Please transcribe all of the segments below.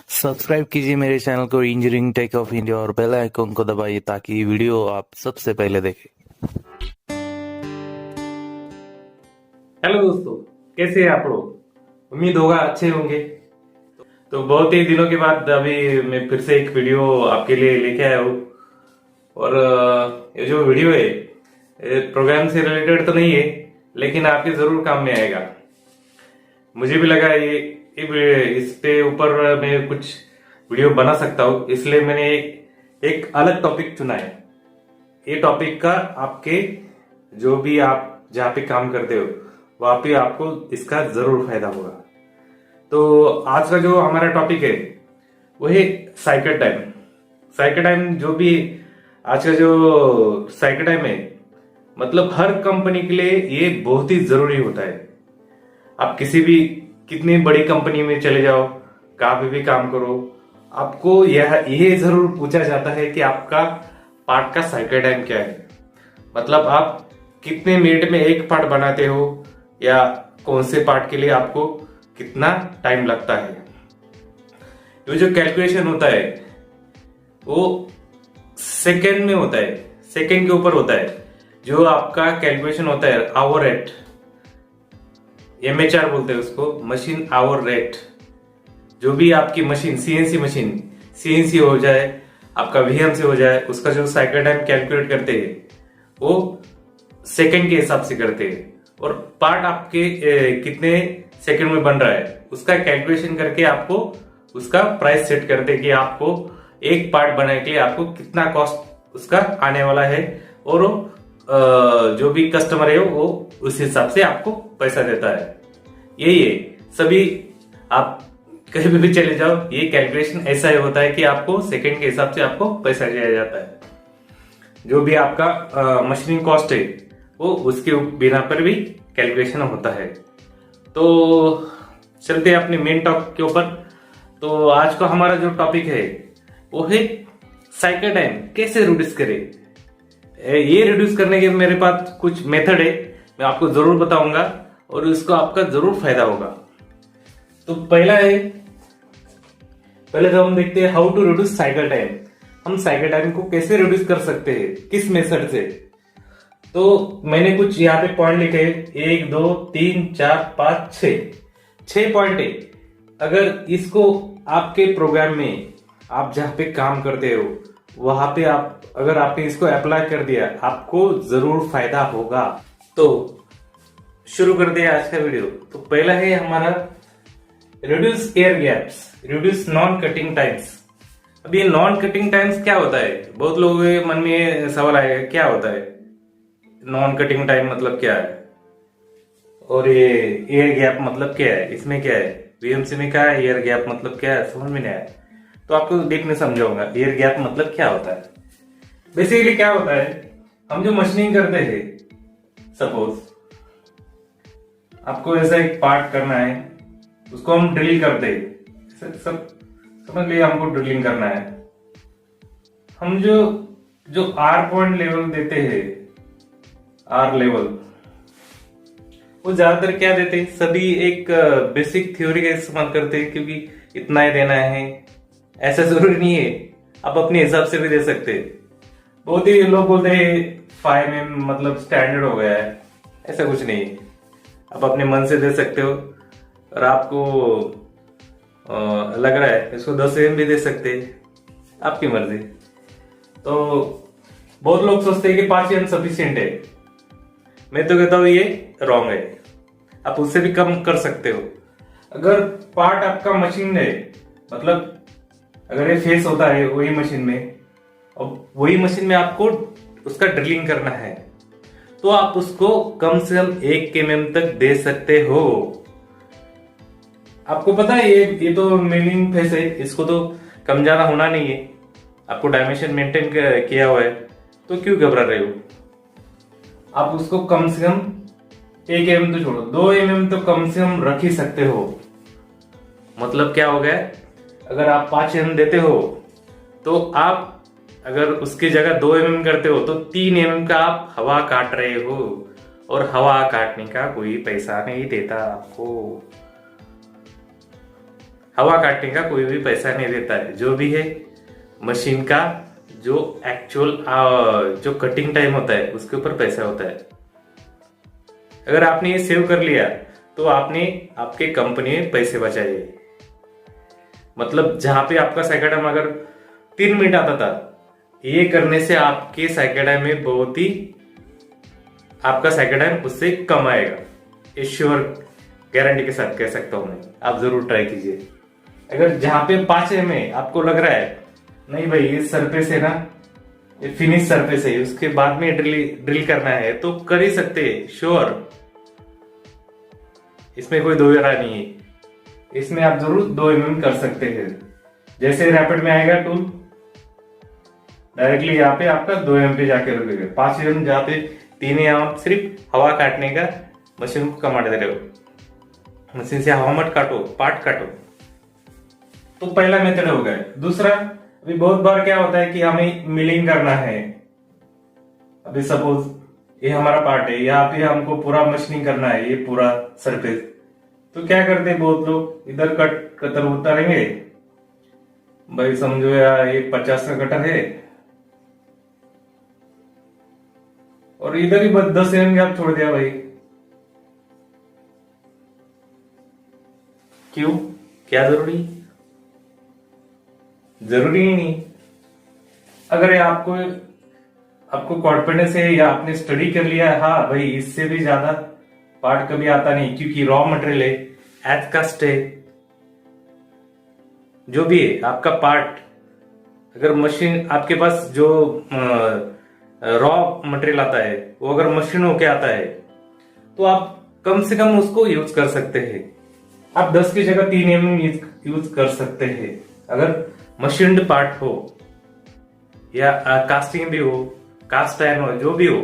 Subscribe कीजिए मेरे channel को इंजीनियरिंग टेक ऑफ इंडिया और बेल आइकन को दबाइए ताकि वीडियो आप सबसे पहले देखें। हेलो दोस्तों, कैसे हैं आप लोग? उम्मीद होगा अच्छे होंगे। तो बहुत ही दिनों के बाद अभी मैं फिर से एक वीडियो आपके लिए लेके आया हूँ। और ये जो वीडियो है ये प्रोग्राम से रिलेटेड तो नहीं है, लेकिन आपके जरूर काम में आएगा। मुझे भी लगा ये इस पे ऊपर मैं कुछ वीडियो बना सकता हूँ, इसलिए मैंने एक अलग टॉपिक चुना है। ये टॉपिक का आपके जो भी आप जहाँ पे काम करते हो वहां पे आपको इसका जरूर फायदा होगा। तो आज का जो हमारा टॉपिक है वो है साइकिल टाइम। साइकिल टाइम जो भी आज का जो साइकिल टाइम है, मतलब हर कंपनी के लिए ये बहुत ही जरूरी होता है। आप किसी भी कितनी बड़ी कंपनी में चले जाओ, कहाँ पे भी काम करो, आपको ये जरूर पूछा जाता है कि आपका पार्ट का साइकिल टाइम क्या है। मतलब आप कितने मिनट में एक पार्ट बनाते हो या कौन से पार्ट के लिए आपको कितना टाइम लगता है। ये जो कैलकुलेशन होता है वो सेकेंड में होता है, सेकेंड के ऊपर होता है। जो आपका कैलकुलेशन होता है आवर रेट, MHR बोलते हैं उसको, मशीन आवर रेट। जो भी आपकी मशीन CNC हो जाए, आपका VMC हो जाए, उसका जो साइकिल टाइम कैलकुलेट करते हैं वो सेकंड के हिसाब से करते हैं। और पार्ट आपके कितने सेकंड में बन रहा है उसका कैलकुलेशन करके आपको उसका प्राइस सेट करते हैं कि आपको एक पार्ट बनाने के लिए आपको कितना कॉस्ट उसका आने वाला है। और जो भी कस्टमर है वो उस हिसाब से आपको पैसा देता है। यही है, सभी आप कहीं भी चले जाओ, ये कैलकुलेशन ऐसा ही होता है कि आपको सेकंड के हिसाब से आपको पैसा दिया जाता है। जो भी आपका मशीनिंग कॉस्ट है वो उसके बिना पर भी कैलकुलेशन होता है। तो चलते हैं अपने मेन टॉपिक के ऊपर। तो आज का हमारा जो टॉपिक है वो है साइकिल टाइम कैसे रिड्यूस करें। ये रिड्यूस करने के मेरे पास कुछ मेथड है, मैं आपको जरूर बताऊंगा और उसको आपका जरूर फायदा होगा। तो पहले तो हम देखते हैं how to reduce cycle time. हम साइकिल टाइम को कैसे रिड्यूस कर सकते हैं, किस मेथड से। तो मैंने कुछ यहाँ पे पॉइंट लिखे, 1 2 3 4 5 6 पॉइंट है। अगर इसको आपके प्रोग्राम में आप जहां पे काम करते हो वहां पे आप अगर आपने इसको अप्लाई कर दिया आपको जरूर फायदा होगा। तो शुरू करते हैं आज का वीडियो। तो पहला है हमारा reduce air gaps, reduce non cutting times. अब ये नॉन कटिंग टाइम्स क्या होता है? बहुत लोगों के मन में सवाल आएगा क्या होता है नॉन कटिंग टाइम, मतलब क्या है, और ये एयर गैप मतलब क्या है, इसमें क्या है, VMC में क्या है, एयर गैप मतलब क्या है, समझ में नहीं आया तो आपको देखने समझाऊंगा एयर गैप मतलब क्या होता है। बेसिकली क्या होता है, हम जो मशीनिंग करते हैं, सपोज आपको ऐसा एक पार्ट करना है, उसको हम ड्रिल करते हैं, सब समझ लिए, हमको ड्रिलिंग करना है। हम जो आर पॉइंट लेवल देते हैं, आर लेवल, वो ज्यादातर क्या देते हैं, सभी एक बेसिक थ्योरी का इस्तेमाल करते हैं क्योंकि इतना ही देना है, ऐसा जरूरी नहीं है, आप अपने हिसाब से भी दे सकते हैं। बहुत ही लोग बोलते हैं 5 mm मतलब स्टैंडर्ड हो गया है, ऐसा कुछ नहीं है, आप अपने मन से दे सकते हो। और आपको लग रहा है इसको 10 mm भी दे सकते हैं, आपकी मर्जी। तो बहुत लोग सोचते हैं कि 5 mm सफिशिएंट है, मैं तो कहता हूं ये रॉन्ग है, आप उससे भी कम कर सकते हो। अगर पार्ट आपका मशीन है, मतलब अगर ये फेस होता है वही मशीन में और वही मशीन में आपको उसका ड्रिलिंग करना है तो आप उसको कम से कम 1 mm तक दे सकते हो। आपको पता है ये तो मिलिंग फेस है, इसको तो कम ज्यादा होना नहीं है, आपको डायमेंशन मेंटेन किया हुआ है, तो क्यों घबरा रहे हो। आप उसको कम से कम 1 mm तो छोड़ो, 2 mm तो कम से कम रख ही सकते हो। मतलब क्या हो गया, अगर आप 5 mm देते हो तो आप अगर उसकी जगह 2 mm करते हो तो 3 mm का आप हवा काट रहे हो, और हवा काटने का कोई पैसा नहीं देता आपको। हवा काटने का कोई भी पैसा नहीं देता है। जो भी है मशीन का जो एक्चुअल जो कटिंग टाइम होता है उसके ऊपर पैसा होता है। अगर आपने ये सेव कर लिया तो आपने आपके कंपनी में पैसे बचाए। मतलब जहां पे आपका साइकिल टाइम अगर 3 मिनट आता था, ये करने से आपके साइकिल टाइम में बहुत ही आपका साइकिल टाइम उससे कम आएगा। ये श्योर गारंटी के साथ कह सकता हूं मैं, आप जरूर ट्राई कीजिए। अगर जहां पे 5 में आपको लग रहा है नहीं भाई ये सरफेस है ना, ये फिनिश सरफेस है, उसके बाद में ड्रिल करना है तो कर ही सकते हैं श्योर, इसमें कोई दो राय नहीं है। इसमें आप जरूर 2 mm कर सकते हैं। जैसे रैपिड में आएगा टूल डायरेक्टली यहाँ पे आपका 2 mm पे जाके रुकेगा। 5 mm जहाँ पे 3 mm आप सिर्फ हवा काटने का मशीन को कमा दे रहे हो। मशीन से हवा मत काटो, पार्ट काटो। तो पहला मेथड हो गया। दूसरा, अभी बहुत बार क्या होता है कि हमें मिलिंग करना है। अभी सपोज ये हमारा पार्ट है, यहाँ पे हमको पूरा मशीनिंग करना है, ये पूरा सरफेस। तो क्या करते हैं बहुत लोग, इधर कटर उतारेंगे भाई, समझो यार ये 50 का कटर है और इधर ही बस 10 mm गैप छोड़ दिया भाई। क्यों, क्या जरूरी ही नहीं। अगर ये आपको कॉन्फिडेंस है या आपने स्टडी कर लिया है, हाँ भाई इससे भी ज्यादा पार्ट कभी आता नहीं, क्योंकि रॉ मटेरियल है, एज कास्ट है, जो भी है आपका पार्ट। अगर मशीन आपके पास जो रॉ मटेरियल आता है वो अगर मशीन होके आता है तो आप कम से कम उसको यूज कर सकते हैं। आप 10 की जगह 3 mm यूज कर सकते हैं। अगर मशीन्ड पार्ट हो या कास्टिंग भी हो, कास्ट आयरन हो, जो भी हो,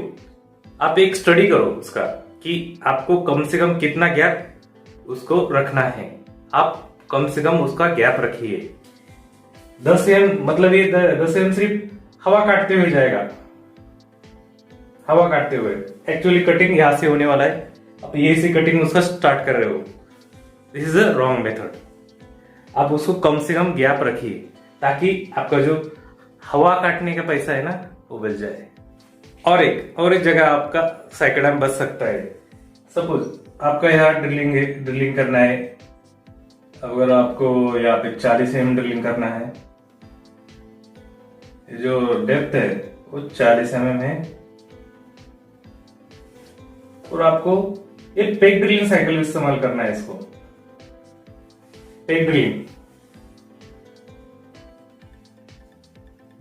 आप एक स्टडी करो उसका कि आपको कम से कम कितना गैप उसको रखना है। आप कम से कम उसका गैप रखिए। 10 mm मतलब ये 10 mm सिर्फ हवा काटते हुए जाएगा, हवा काटते हुए। एक्चुअली कटिंग यहां से होने वाला है, आप ये से कटिंग उसका स्टार्ट कर रहे हो। This is a wrong method. आप उसको कम से कम गैप रखिए ताकि आपका जो हवा काटने का पैसा है ना वो बच जाए। और एक जगह आपका साइकिल टाइम बच सकता है। सपोज आपका यहाँ ड्रिलिंग करना है, अगर आपको यहाँ पे 40 mm ड्रिलिंग करना है, जो डेप्थ है वो 40 mm है, और आपको एक पेग ड्रिलिंग साइकिल इस्तेमाल करना है। इसको पेग ड्रिलिंग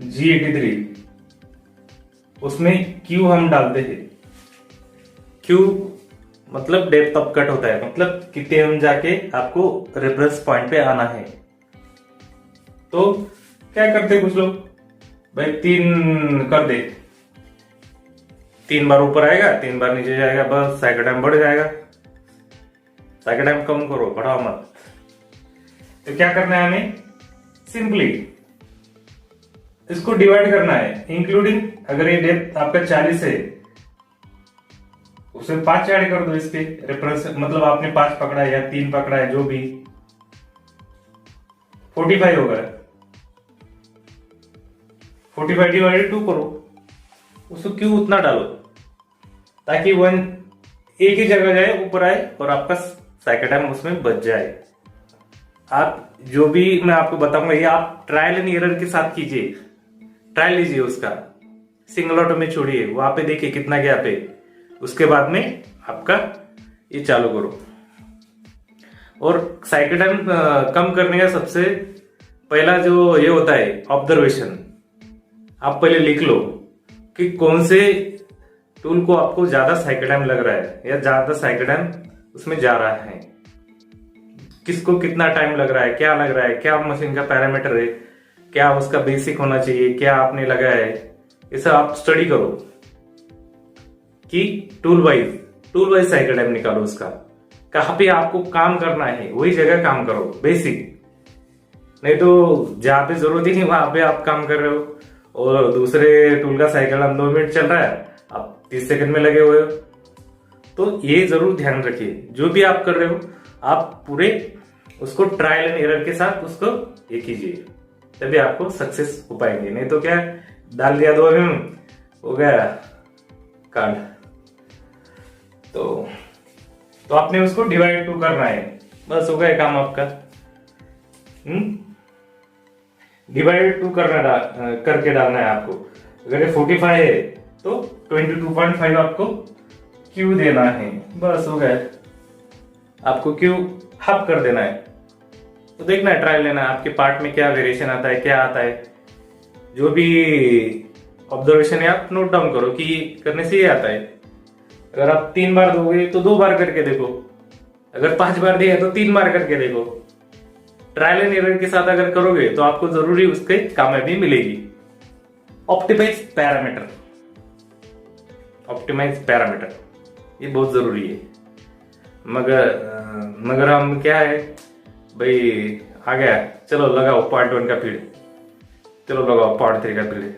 G83, उसमें क्यू हम डालते हैं। क्यू मतलब डेप्थ ऑफ कट होता है, मतलब कितने हम जाके आपको रेफरेंस पॉइंट पे आना है। तो क्या करते कुछ लोग, भाई 3 कर दे, 3 बार ऊपर आएगा, 3 बार नीचे जाएगा, बस साइकिल टाइम बढ़ जाएगा। साइकिल टाइम कम करो, बढ़ाओ मत। तो क्या करना है हमें, सिंपली इसको डिवाइड करना है, इंक्लूडिंग अगर ये डेप्थ आपका 40 है उसे 5 ऐड कर दो इसके रेफरेंस, मतलब आपने 5 पकड़ा है या 3 पकड़ा है, जो भी 45 होगा। 45 डिवाइडेड 2 करो, उसको क्यों उतना डालो ताकि 1 एक ही जगह जाए, ऊपर आए और आपका साइकिल टाइम उसमें बच जाए। आप जो भी मैं आपको बताऊंगा ये आप ट्रायल एंड एरर के साथ कीजिए, ट्रायल लीजिए उसका, सिंगल ऑटो में छोड़िए, वहां पे देखिए कितना गैप है, उसके बाद में आपका ये चालू करो। और साइकिल टाइम कम करने का सबसे पहला जो ये होता है ऑब्जर्वेशन, आप पहले लिख लो कि कौन से टूल को आपको ज्यादा साइकिल टाइम लग रहा है या ज्यादा साइकिल टाइम उसमें जा रहा है, किसको कितना टाइम लग रहा है, क्या लग रहा है, क्या मशीन का पैरामीटर है, क्या उसका बेसिक होना चाहिए, क्या आपने लगाया है, ये सब आप स्टडी करो कि टूल वाइज साइकिल टाइम निकालो उसका, कहां पे आपको काम करना है वही जगह काम करो, बेसिक। नहीं तो जहां पे जरूरत ही नहीं वहां पे आप काम कर रहे हो और दूसरे टूल का साइकिल टाइम 2 मिनट चल रहा है, आप 30 सेकंड में लगे हुए हो। तो ये जरूर ध्यान रखिए, जो भी आप कर रहे हो आप पूरे उसको ट्रायल एंड एरर के साथ उसको ये कीजिए, तभी आपको सक्सेस हो पाएंगे। नहीं तो क्या, डाल दिया 2 mm हो गया कांड। तो आपने उसको डिवाइड 2 करना है, बस हो गया काम आपका। डिवाइड 2 करके डालना है आपको। अगर ये 45 है तो 22.5 आपको क्यू देना है, बस हो गया। आपको क्यू हाफ कर देना है। तो देखना है, ट्रायल लेना है आपके पार्ट में क्या वेरिएशन आता है, क्या आता है। जो भी ऑब्जर्वेशन है आप नोट डाउन करो कि करने से ये आता है। अगर आप 3 बार दोगे तो 2 बार करके देखो, अगर 5 बार दिया तो 3 बार करके देखो। ट्रायल एंड एरर के साथ अगर करोगे तो आपको जरूरी उसके कामयाबी मिलेगी। ऑप्टिमाइज पैरामीटर, ऑप्टिमाइज पैरामीटर ये बहुत जरूरी है। मगर हम क्या है भाई, आ गया चलो लगाओ पार्ट 1 का पीरियड, चलो लगाओ पार्ट 3 का पीरियड।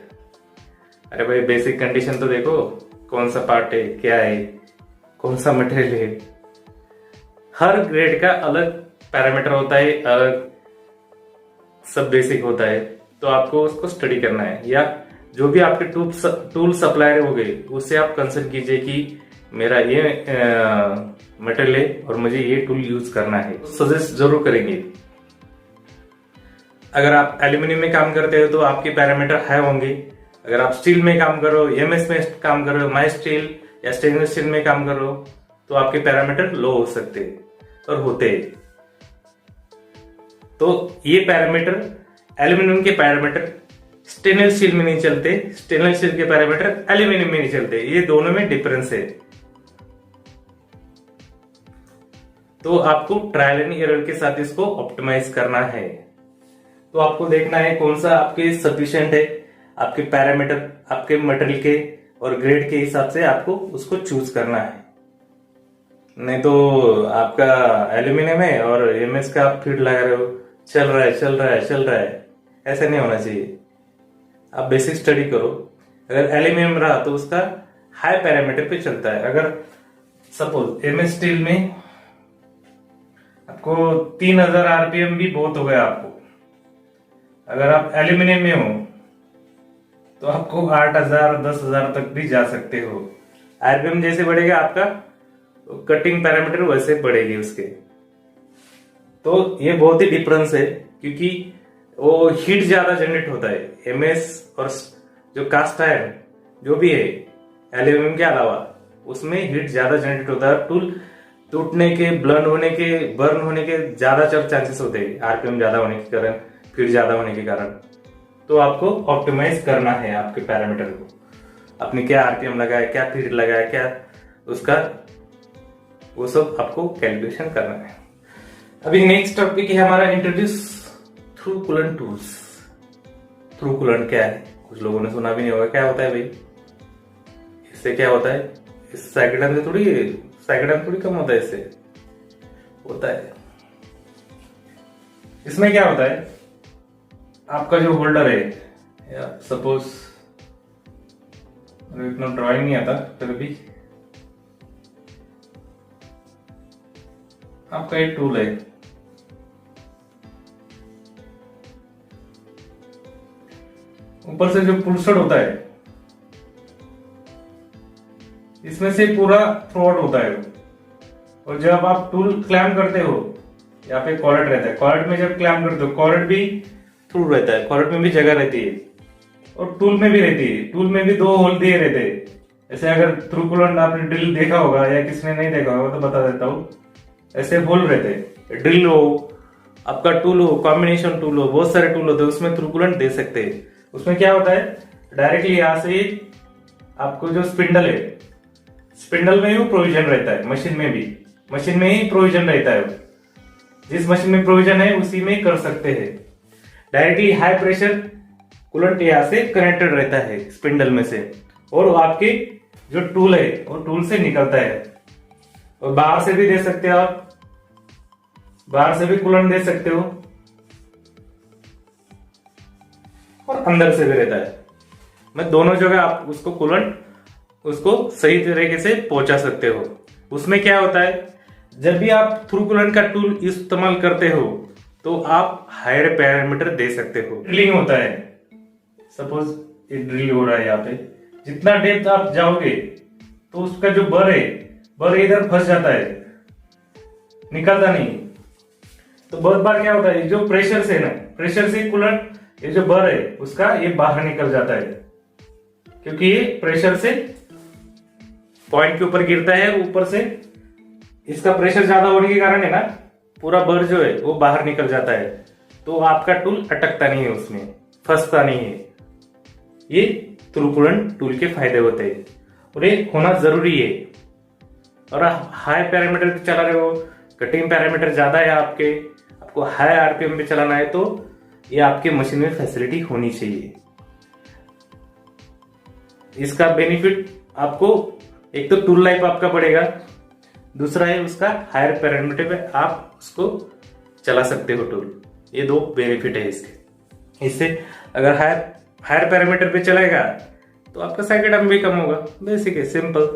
अरे भाई बेसिक कंडीशन तो देखो, कौन सा पार्ट है, क्या है, कौन सा मटेरियल है। हर ग्रेड का अलग पैरामीटर होता है, अलग सब बेसिक होता है। तो आपको उसको स्टडी करना है, या जो भी आपके टूल सप्लायर हो गए उससे आप कंसर्न कीजिए कि मेरा ये मटेरियल है और मुझे ये टूल यूज करना है, सजेस्ट जरूर करेंगे। अगर आप एल्यूमिनियम में काम करते हो तो आपके पैरामीटर हाई होंगे। अगर आप स्टील में काम करो, एमएस में काम करो, माई स्टील या स्टेनलेस स्टील में काम करो तो आपके पैरामीटर लो हो सकते हैं और होते हैं। तो ये पैरामीटर, एल्यूमिनियम के पैरामीटर स्टेनलेस स्टील में नहीं चलते, स्टेनलेस स्टील के पैरामीटर एल्यूमिनियम में नहीं चलते, ये दोनों में डिफरेंस है। तो आपको ट्रायल एंड एरर के साथ इसको ऑप्टिमाइज करना है। तो आपको देखना है कौन सा आपके सफिशिएंट है, आपके पैरामीटर आपके मटेरियल के और ग्रेड के हिसाब से आपको उसको चूज करना है। नहीं तो आपका एल्यूमिनियम है और एमएस का आप फीड लगा रहे हो, चल रहा है, ऐसा नहीं होना चाहिए। आप बेसिक स्टडी करो। अगर एल्यूमिनियम रहा तो उसका हाई पैरामीटर पे चलता है। अगर सपोज एमएस स्टील में आपको 3000 आरपीएम भी बहुत हो गया आपको। अगर आप एल्यूमिनियम में हो तो आपको 8000 10,000 तक भी जा सकते हो। आरपीएम जैसे बढ़ेगा आपका कटिंग पैरामीटर वैसे बढ़ेगी उसके। तो ये बहुत ही डिफरेंस है, क्योंकि वो हीट ज्यादा जनरेट होता है। एमएस और जो कास्ट आयरन जो भी है एल्यूमिनियम के अलावा, उसमें हीट ज्यादा जनरेट होता है। टूल टूटने के, ब्लंट होने के, बर्न होने के ज्यादा चांसेस होते हैं आरपीएम ज्यादा होने के कारण, हीट ज्यादा होने के कारण। तो आपको ऑप्टिमाइज करना है आपके पैरामीटर को। आपने क्या आरपीएम लगाया, क्या फीड लगाया, क्या उसका, वो सब आपको कैलकुलेशन करना है। अभी नेक्स्ट टॉपिक है हमारा introduce through coolant tools. Through coolant क्या है, कुछ लोगों ने सुना भी नहीं होगा। क्या होता है भाई, इससे क्या होता है, इस साइक्लोन से थोड़ी कम होता है, इससे होता है। इसमें क्या होता है, आपका जो होल्डर है, या सपोज इतना ड्राइंग नहीं आता, फिर भी आपका एक टूल है, ऊपर से जो पुलसट होता है इसमें से पूरा थ्रू आउट होता है। और जब आप टूल क्लैम्प करते हो, यहाँ पे कॉलर रहता है, कॉलर में जब क्लैम्प करते हो, कॉलर भी थ्रू रहता है, कॉलर में भी जगह रहती है और टूल में भी रहती है। टूल में भी 2 होल दिए रहते हैं। ऐसे अगर थ्रू कूलेंट आपने ड्रिल देखा होगा या किसने नहीं देखा होगा तो बता देता हूँ, ऐसे होल रहते हैं। ड्रिल हो, आपका टूल हो, कॉम्बिनेशन टूल हो, बहुत सारे टूल होते हैं, उसमें थ्रू कूलेंट दे सकते हैं। उसमें क्या होता है, डायरेक्टली यहां से आपको जो स्पिंडल है, स्पिंडल में ही प्रोविजन रहता है, मशीन में ही प्रोविजन रहता है। जिस मशीन में प्रोविजन है उसी में कर सकते हैं। डायरेक्टली हाई प्रेशर कूलेंट यहां से कनेक्टेड रहता है स्पिंडल में से, और आपके जो टूल है वो टूल से निकलता है। और बाहर से भी दे सकते हो आप, बाहर से भी कूलेंट दे सकते हो और अंदर से भी रहता है। मैं दोनों जगह आप उसको कूलेंट उसको सही तरीके से पहुंचा सकते हो। उसमें क्या होता है, जब भी आप थ्रू कूलेंट का टूल इस्तेमाल करते हो तो आप हायर पैरामीटर दे सकते हो। ड्रिलिंग होता है, सपोज ये ड्रिल हो रहा है, यहाँ पे जितना डेप्थ आप जाओगे तो उसका जो बर इधर फंस जाता है, निकलता नहीं। तो बहुत बार क्या होता है, जो प्रेशर से कूलेंट ये जो बर है उसका ये बाहर निकल जाता है, क्योंकि ये प्रेशर से पॉइंट के ऊपर गिरता है, ऊपर से इसका प्रेशर ज्यादा होने के कारण है ना, पूरा बर जो है वो बाहर निकल जाता है। तो आपका टूल अटकता नहीं है, उसमें फंसता नहीं है। ये थ्रू कूलेंट टूल के फायदे होते हैं और ये होना जरूरी है। और आप हाई पैरामीटर पे चला रहे हो, कटिंग पैरामीटर ज्यादा है आपको हाई आरपीएम पे चलाना है, तो ये आपके मशीन में फैसिलिटी होनी चाहिए। इसका बेनिफिट आपको एक तो टूल लाइफ आपका बढ़ेगा, दूसरा है उसका हायर पैरामीटर पे आप उसको चला सकते हो टूल। ये दो बेनिफिट है इसके। इससे अगर हायर पैरामीटर पे चलाएगा तो आपका साइकिल टाइम भी कम होगा। बेसिक है, सिंपल।